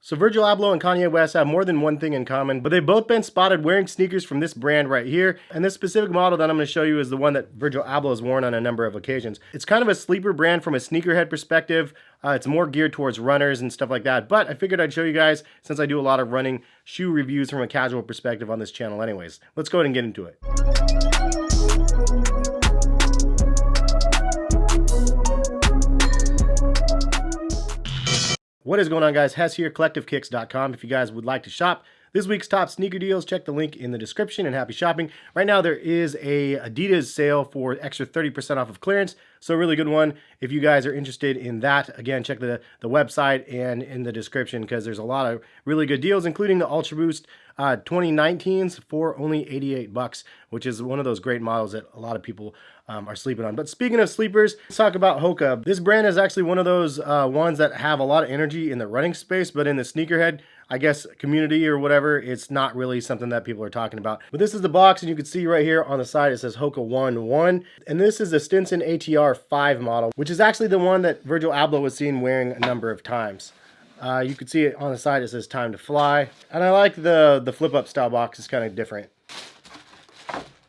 So Virgil Abloh and Kanye West have more than one thing in common, but they've both been spotted wearing sneakers from this brand right here. And this specific model that I'm going to show you is the one that Virgil Abloh has worn on a number of occasions. It's kind of a sleeper brand from a sneakerhead perspective. It's more geared towards runners and stuff like that. But I figured I'd show you guys, since I do a lot of running shoe reviews from a casual perspective on this channel anyways. Let's go ahead and get into it. What is going on, guys? Hes here, collectivekicks.com. If you guys would like to shop this week's top sneaker deals, check the link in the description and happy shopping. Right now there is a Adidas sale for extra 30% off of clearance, so a really good one. If you guys are interested in that, again, check the website and in the description because there's a lot of really good deals, including the Ultra Boost 2019s for only 88 bucks, which is one of those great models that a lot of people are sleeping on. But speaking of sleepers, let's talk about Hoka. This brand is actually one of those ones that have a lot of energy in the running space, but in the sneakerhead, I guess, community or whatever, it's not really something that people are talking about. But this is the box, and you can see right here on the side, it says HOKA ONE ONE. And this is the Stinson ATR 5 model, which is actually the one that Virgil Abloh was seen wearing a number of times. You can see it on the side, it says time to fly. And I like the flip up style box, it's kind of different.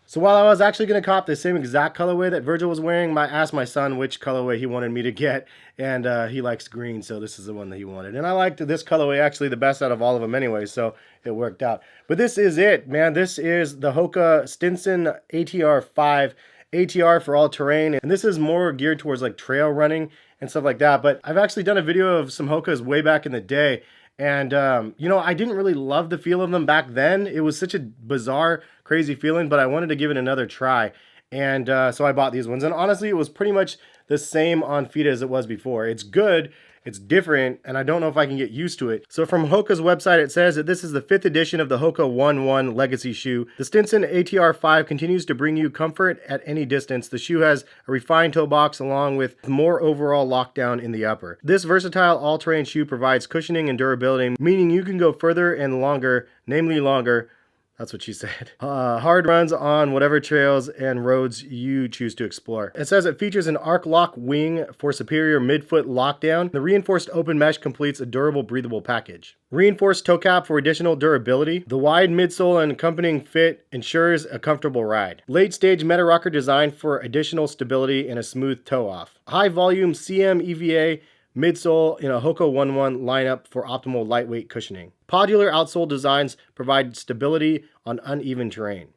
So while I was actually going to cop the same exact colorway that Virgil was wearing, I asked my son which colorway he wanted me to get, and he likes green, so this is the one that he wanted. And I liked this colorway actually the best out of all of them anyway, so it worked out. But this is it, man. This is the Hoka Stinson ATR 5, ATR for all terrain, and this is more geared towards like trail running and stuff like that. But I've actually done a video of some Hokas way back in the day, and, you know, I didn't really love the feel of them back then. It was such a bizarre, crazy feeling, but I wanted to give it another try. And so I bought these ones. And honestly, it was pretty much the same on feet as it was before. It's good, it's different, and I don't know if I can get used to it. So from Hoka's website, it says that this is the 5th edition of the HOKA ONE ONE legacy shoe. The Stinson ATR 5 continues to bring you comfort at any distance. The shoe has a refined toe box along with more overall lockdown in the upper. This versatile all-terrain shoe provides cushioning and durability, meaning you can go further and longer, namely longer. That's what she said. Hard runs on whatever trails and roads you choose to explore. It says it features an arc lock wing for superior midfoot lockdown. The reinforced open mesh completes a durable, breathable package. Reinforced toe cap for additional durability. The wide midsole and accompanying fit ensures a comfortable ride. Late stage meta rocker designed for additional stability and a smooth toe off. High volume CM EVA midsole in a HOKA ONE ONE lineup for optimal lightweight cushioning. Podular outsole designs provide stability on uneven terrain.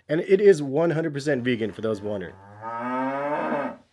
And it is 100% vegan for those wondering.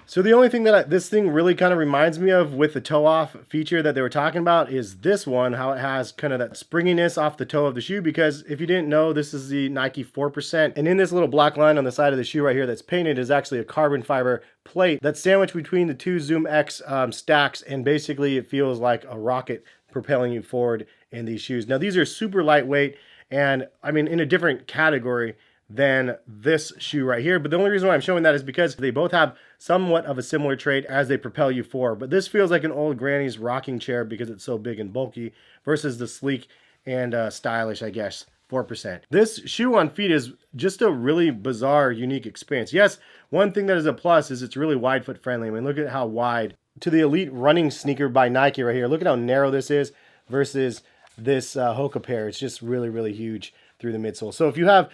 So the only thing that this thing really kind of reminds me of with the toe off feature that they were talking about is this one, how it has kind of that springiness off the toe of the shoe, because if you didn't know, this is the Nike 4%. And in this little black line on the side of the shoe right here that's painted is actually a carbon fiber plate that's sandwiched between the two Zoom X stacks, and basically it feels like a rocket propelling you forward in these shoes. Now these are super lightweight, and I mean in a different category than this shoe right here, but the only reason why I'm showing that is because they both have somewhat of a similar trait as they propel you forward. But this feels like an old granny's rocking chair because it's so big and bulky versus the sleek and stylish, I guess, 4%. This shoe on feet is just a really bizarre, unique experience. Yes, one thing that is a plus is it's really wide foot friendly. I mean, look at how wide. To the elite running sneaker by Nike right here, look at how narrow this is versus this Hoka pair. It's just really, really huge through the midsole. So if you have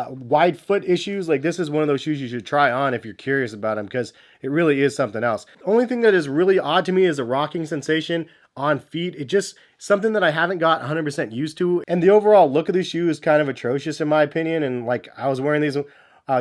wide foot issues, like this is one of those shoes you should try on if you're curious about them, because it really is something else. The only thing that is really odd to me is the rocking sensation on feet. It just something that I haven't got 100% used to, and the overall look of the shoe is kind of atrocious in my opinion. And like I was wearing these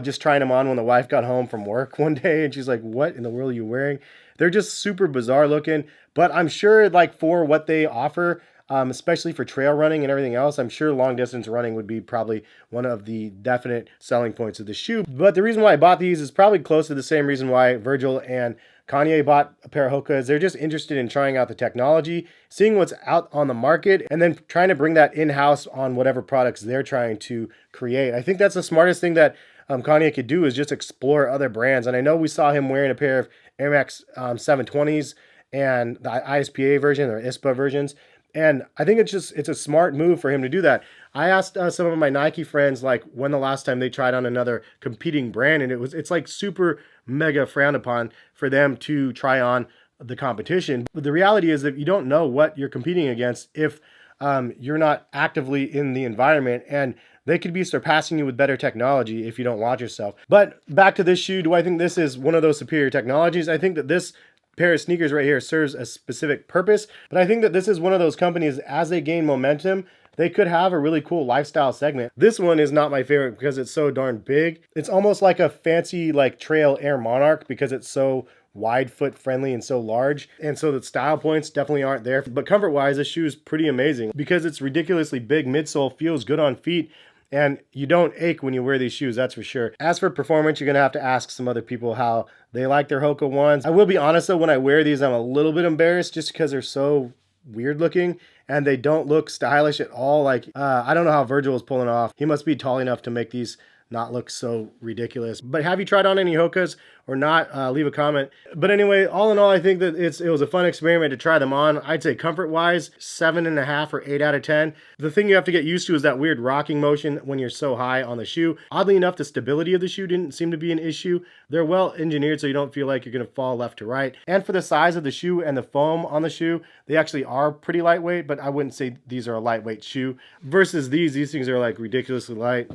just trying them on when the wife got home from work one day, and she's like, what in the world are you wearing? They're just super bizarre looking, but I'm sure like for what they offer, especially for trail running and everything else, I'm sure long distance running would be probably one of the definite selling points of the shoe. But the reason why I bought these is probably close to the same reason why Virgil and Kanye bought a pair of Hokas. They're just interested in trying out the technology, seeing what's out on the market, and then trying to bring that in-house on whatever products they're trying to create. I think that's the smartest thing that Kanye could do, is just explore other brands. And I know we saw him wearing a pair of Air Max 720s and the ISPA version or ISPA versions. And I think it's a smart move for him to do that. I asked some of my Nike friends like when the last time they tried on another competing brand, and it's like super mega frowned upon for them to try on the competition. But the reality is that you don't know what you're competing against if you're not actively in the environment, and they could be surpassing you with better technology if you don't watch yourself. But back to this shoe, do I think this is one of those superior technologies? I think that this pair of sneakers right here serves a specific purpose, but I think that this is one of those companies, as they gain momentum, they could have a really cool lifestyle segment. This one is not my favorite because it's so darn big. It's almost like a fancy like Trail Air Monarch because it's so wide foot friendly and so large, and so the style points definitely aren't there. But comfort wise, this shoe is pretty amazing because it's ridiculously big. Midsole feels good on feet, and you don't ache when you wear these shoes, that's for sure. As for performance, you're gonna have to ask some other people how they like their Hoka Ones. I will be honest though, when I wear these, I'm a little bit embarrassed just because they're so weird looking and they don't look stylish at all. Like, I don't know how Virgil is pulling off. He must be tall enough to make these not look so ridiculous. But have you tried on any Hokas or not? Leave a comment. But anyway, all in all, I think that it was a fun experiment to try them on. I'd say comfort wise, 7.5 or 8 out of 10. The thing you have to get used to is that weird rocking motion when you're so high on the shoe. Oddly enough, the stability of the shoe didn't seem to be an issue. They're well engineered so you don't feel like you're gonna fall left to right. And for the size of the shoe and the foam on the shoe, they actually are pretty lightweight, but I wouldn't say these are a lightweight shoe. Versus these things are like ridiculously light.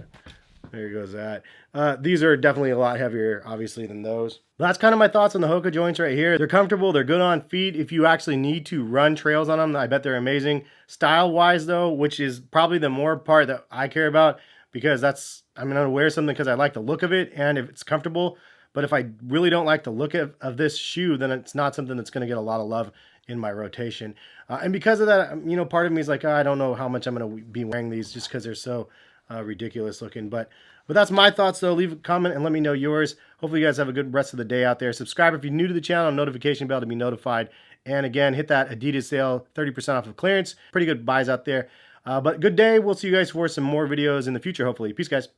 There goes that. These are definitely a lot heavier, obviously, than those. That's kind of my thoughts on the Hoka joints right here. They're comfortable. They're good on feet. If you actually need to run trails on them, I bet they're amazing. Style-wise, though, which is probably the more part that I care about, because I'm going to wear something because I like the look of it and if it's comfortable. But if I really don't like the look of this shoe, then it's not something that's going to get a lot of love in my rotation. And because of that, you know, part of me is like, oh, I don't know how much I'm going to be wearing these just because they're so ridiculous looking. But that's my thoughts though. Leave a comment and let me know yours. Hopefully you guys have a good rest of the day out there. Subscribe if you're new to the channel, notification bell to be notified. And again, hit that Adidas sale, 30% off of clearance. Pretty good buys out there. But good day. We'll see you guys for some more videos in the future, hopefully. Peace, guys.